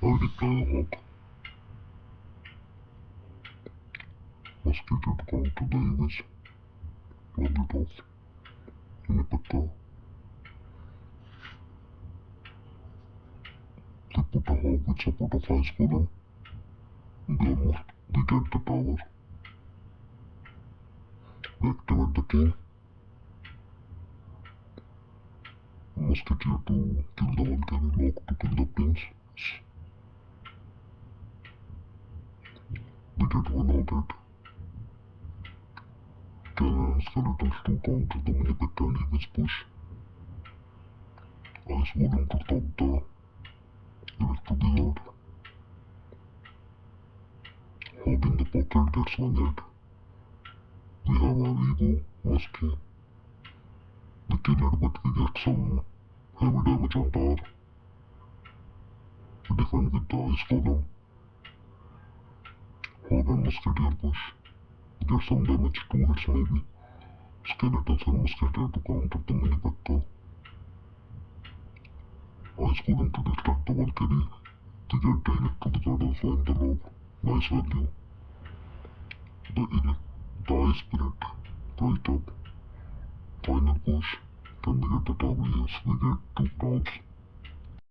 I deploy a hawk. Mosquito to counter the image. Run it off. Inipaka. They put a hawk with support of ice golem. They get the tower. They activate the king. Musketeer to kill the one cannon, lock to kill the prince. They get one out. Cannon skeletons to counter the Minipeka and image push. Ice golem to stop the electro guard. Hog in the pocket gets one hit. We have our ego, Muskie. We kill it, but we get some heavy damage on tower. We defend with the ice golem. Hog and musketeer push. Get some damage, 2 hits maybe. Skeletons and musketeer to counter the Minipeka. Ice golem to distract the Valkyrie. They get the electro guard also in the log. Nice value. The ice spirit, right up. Final push. Can we get the tower? Yes, we get 2 crowns.